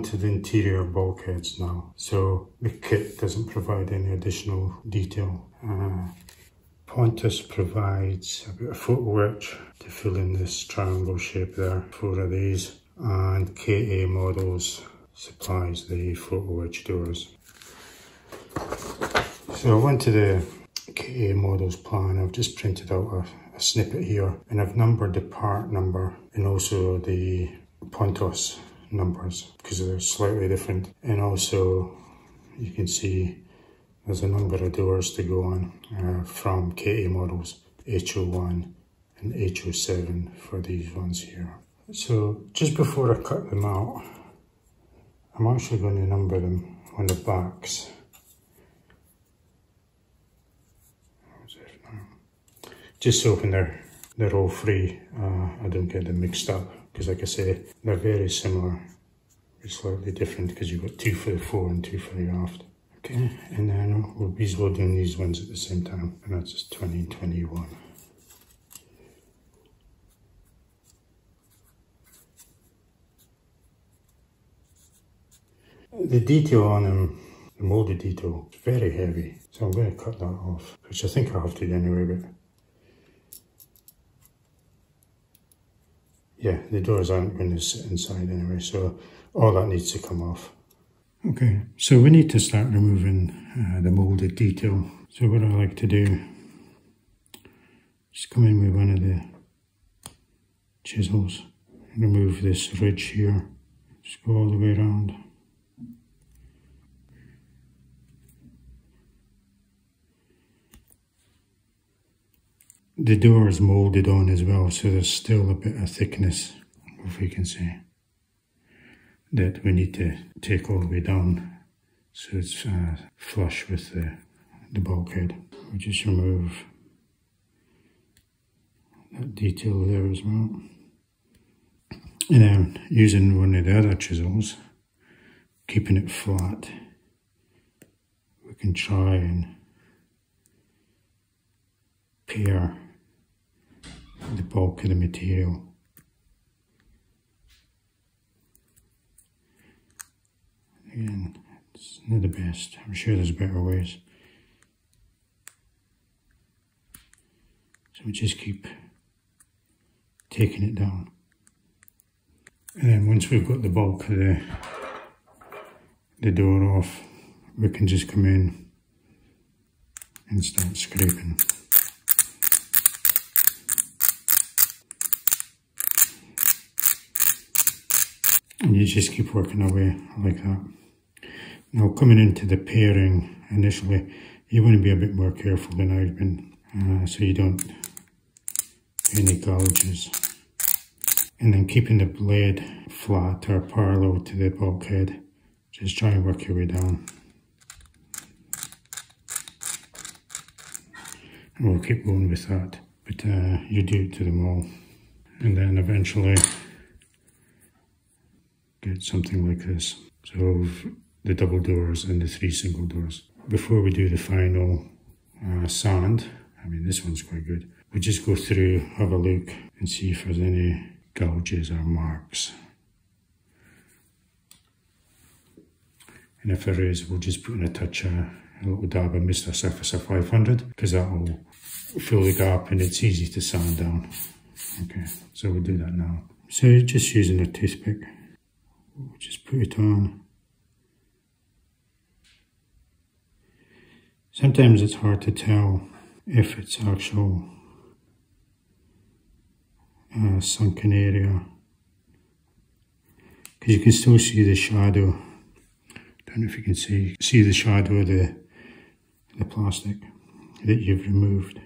to the interior bulkheads now. So the kit doesn't provide any additional detail. Pontos provides about a foot width to fill in this triangle shape there, 4 of these, and KA Models supplies the foot width doors. So I went to the KA Models plan. I've just printed out a snippet here, and I've numbered the part number and also the Pontos numbers because they're slightly different, and also you can see there's a number of doors to go on from KA Models H01 and H07 for these ones here. So just before I cut them out, I'm actually going to number them on the backs. Just so when they're all free, I don't get them mixed up, because like I say, they're very similar, but slightly different because you've got 2 for the fore and 2 for the aft. Okay, and then we'll be loading these ones at the same time, and that's just 20 and 21. The detail on them, the moulded detail, is very heavy, so I'm going to cut that off, which I think I have to anyway, but yeah, the doors aren't going to sit inside anyway, so all that needs to come off. Okay, so we need to start removing the moulded detail. So what I like to do, just come in with one of the chisels, remove this ridge here, just go all the way around. The door is moulded on as well, so there's still a bit of thickness, if you can see, that we need to take all the way down so it's flush with the bulkhead. We'll just remove that detail there as well. And then using one of the other chisels, keeping it flat, we can try and pair the bulk of the material. Again, it's not the best. I'm sure there's better ways. So we just keep taking it down. And then once we've got the bulk of the door off, we can just come in and start scraping. And you just keep working away like that. Now coming into the pairing initially, you want to be a bit more careful than I've been, so you don't get any gouges. And then keeping the blade flat or parallel to the bulkhead, just try and work your way down. And we'll keep going with that, but you do it to them all. And then eventually get something like this. So the double doors and the 3 single doors. Before we do the final sand, I mean this one's quite good, we just go through, have a look and see if there's any gouges or marks. And if there is, we'll just put in a touch, a little dab of Mr. Surfacer 500, because that will fill the gap and it's easy to sand down. Okay, so we'll do that now. So just using a toothpick, we'll just put it on. Sometimes it's hard to tell if it's actual sunken area, because you can still see the shadow. Don't know if you can see the shadow of the plastic that you've removed.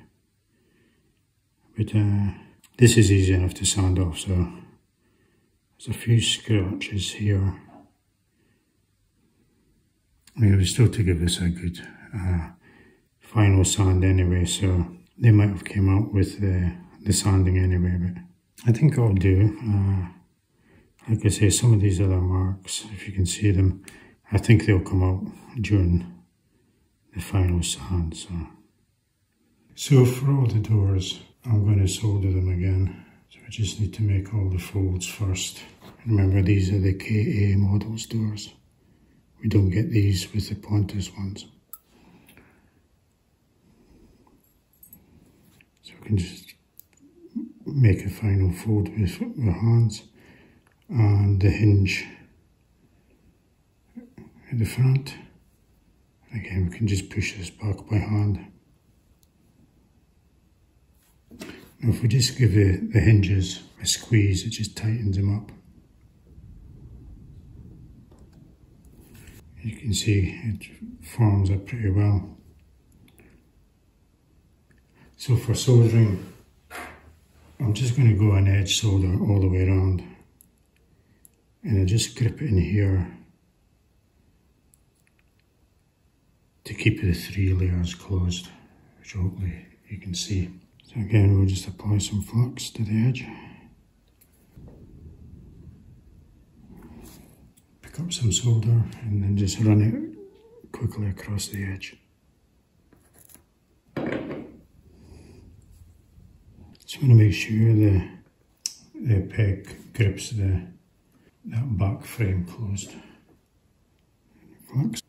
But this is easy enough to sand off, so there's a few scratches here. I mean, it was still to give this a good final sand anyway, so they might have came out with the sanding anyway, but I think I'll do. Like I say, some of these other marks, if you can see them, I think they'll come out during the final sand. So for all the doors, I'm going to solder them again. So I just need to make all the folds first. Remember, these are the KA Models doors. We don't get these with the Pontos ones. So we can just make a final fold with our hands, and the hinge at the front. Again, we can just push this back by hand. Now if we just give the hinges a squeeze, it just tightens them up. You can see it forms up pretty well. So for soldering, I'm just going to go an edge solder all the way around, and I just grip it in here to keep the 3 layers closed, which hopefully you can see. So again, we'll just apply some flux to the edge. Pick up some solder and then just run it quickly across the edge. Just want to make sure the peg grips that back frame closed. Flux.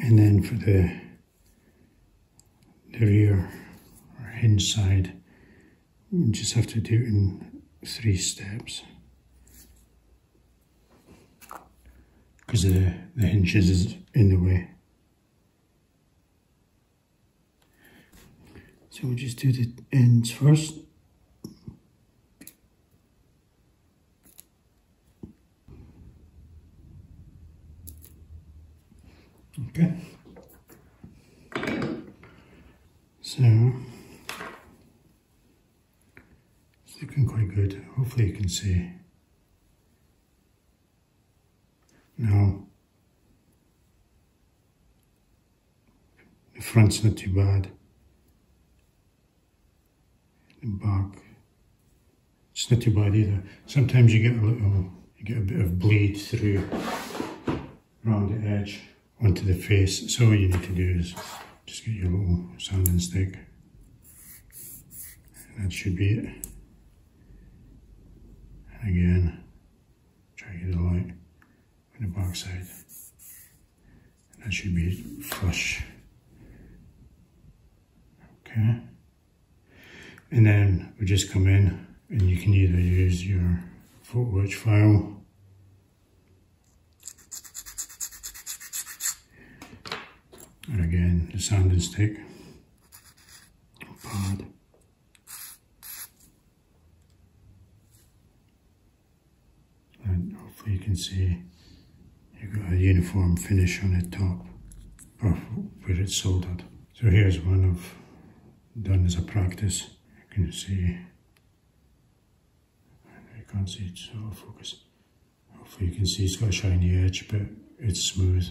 And then for the rear or hinge side, we just have to do it in 3 steps, because the hinges is in the way. So we'll just do the ends first. Okay. So it's looking quite good. Hopefully you can see. Now the front's not too bad. The back, it's not too bad either. Sometimes you get a bit of bleed through around the edge onto the face. So all you need to do is just get your little sanding stick, and that should be it. And again, try to get the light on the back side, and that should be flush. Okay, and then we just come in, and you can either use your photo etch file, and again, the sanding stick, pad, and hopefully you can see you've got a uniform finish on the top of where it's soldered. So here's one I've done as a practice. You can see, you can't see it, so I'll focus. Hopefully you can see it's got a shiny edge, but it's smooth.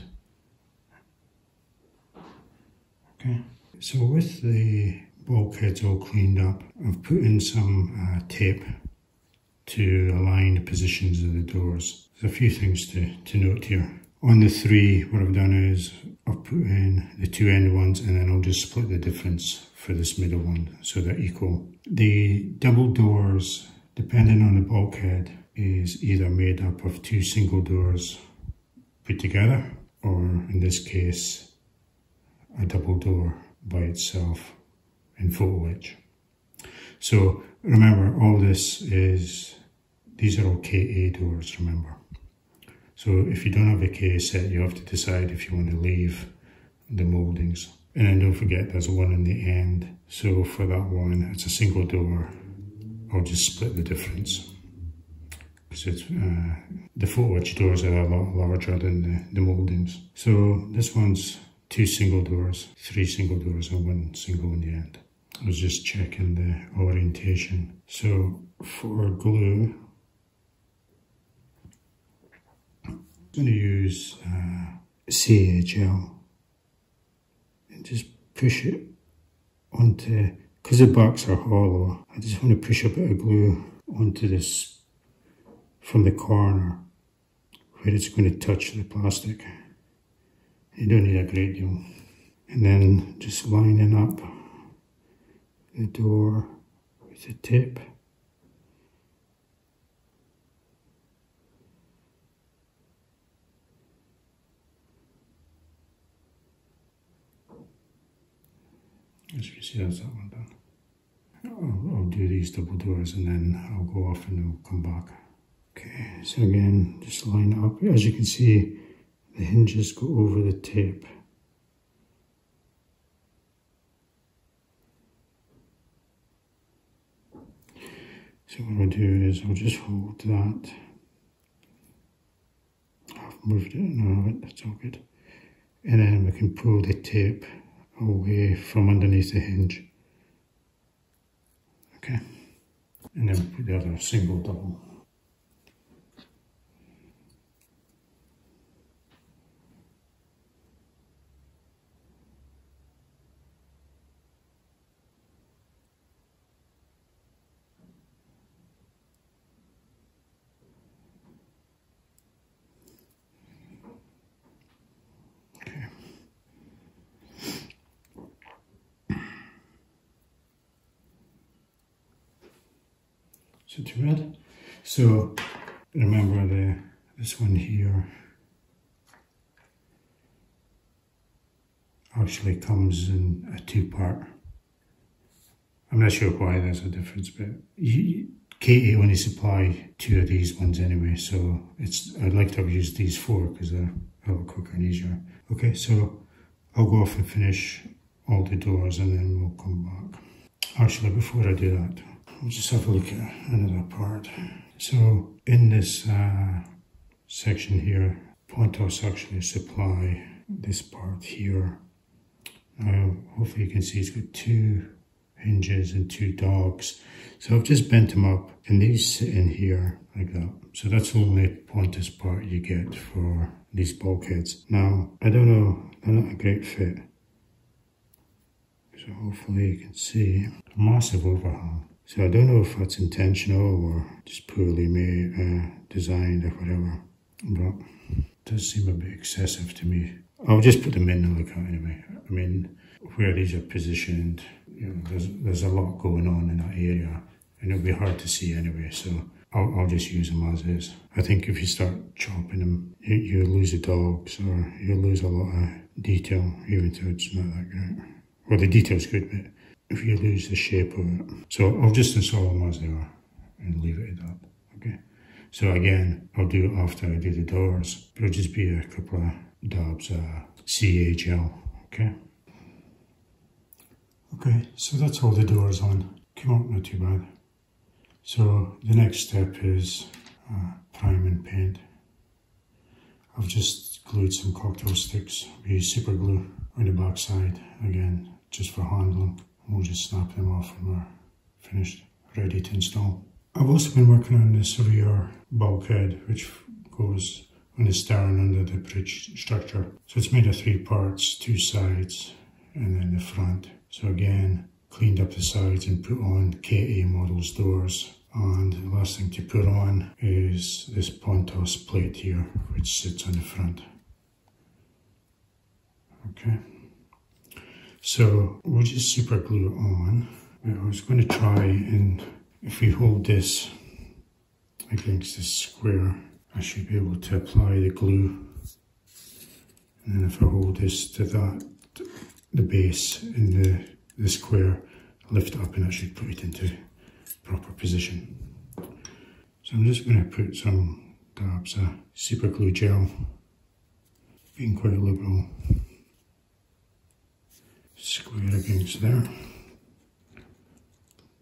Okay, so with the bulkheads all cleaned up, I've put in some tape to align the positions of the doors. There's a few things to note here. On the 3, what I've done is I've put in the 2 end ones, and then I'll just split the difference for this middle one so they're equal. The double doors, depending on the bulkhead, is either made up of 2 single doors put together, or in this case, a double door by itself in photo etch. So remember, all this is, these are all KA doors, remember. So if you don't have a KA set, you have to decide if you want to leave the mouldings. And then don't forget there's one in the end. So for that one, it's a single door. I'll just split the difference, because it's the photo etch doors are a lot larger than the mouldings. So this one's 2 single doors, 3 single doors, and 1 single in the end. I was just checking the orientation. So for glue, I'm going to use CA gel and just push it onto because the backs are hollow, I just want to push a bit of glue onto this from the corner where it's going to touch the plastic. You don't need a great deal. And then just lining up the door with the tip. As you can see, that's that one done. I'll do these double doors and then I'll go off and I'll come back. Okay, so again, just line it up. As you can see, the hinges go over the tape. So what I'll do is I'll just hold that. I've moved it, no, that's all good. And then we can pull the tape away from underneath the hinge. Okay, and then put the other single double. So too bad. So remember this one here actually comes in a two-part. I'm not sure why there's a difference, but KA only supply two of these ones anyway, so I'd like to have used these four because they're a little quicker and easier. Okay, so I'll go off and finish all the doors and then we'll come back. Actually, before I do that, we'll just have a look at another part. So in this section here, Pontos actually supply this part here. Now, hopefully you can see it's got two hinges and two dogs. So I've just bent them up and these sit in here like that. So that's the only Pontos part you get for these bulkheads. Now, I don't know, they're not a great fit. So hopefully you can see a massive overhang. So I don't know if that's intentional or just poorly made, designed or whatever, but it does seem a bit excessive to me. I'll just put them in and look at it anyway. I mean, where these are positioned, you know, there's a lot going on in that area and it'll be hard to see anyway, so I'll just use them as is. I think if you start chopping them, you lose the dogs or you'll lose a lot of detail, even though it's not that great. Well, the detail's good, but if you lose the shape of it. So I'll just install them as they are and leave it at that, okay? So again, I'll do it after I do the doors, but it'll just be a couple of dabs of CA gel, okay? Okay, so that's all the doors on. Came out not too bad. So the next step is prime and paint. I've just glued some cocktail sticks. We use super glue on the back side, again, just for handling. We'll just snap them off when we're finished, ready to install. I've also been working on this rear bulkhead, which goes on the stern under the bridge structure. So it's made of 3 parts, 2 sides, and then the front. So again, cleaned up the sides and put on KA Models doors. And the last thing to put on is this Pontos plate here, which sits on the front. Okay. So we'll just super glue it on. I was going to try and if we hold this against this square, I should be able to apply the glue. And then if I hold this to that, the base in the square, lift it up and I should put it into proper position. So I'm just going to put some dabs of super glue gel, being quite liberal. Square against there,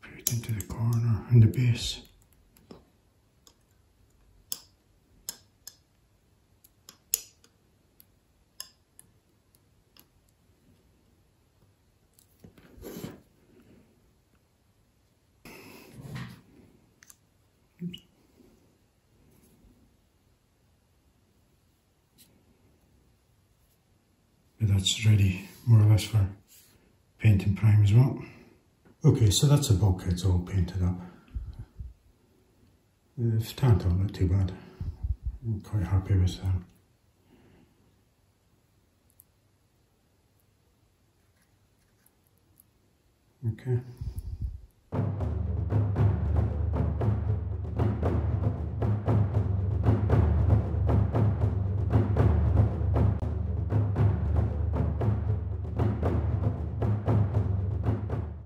put it into the corner and the base. But that's ready more or less for paint and prime as well. Okay, so that's the bulkheads all painted up. It's turned out not too bad. I'm quite happy with them. Okay.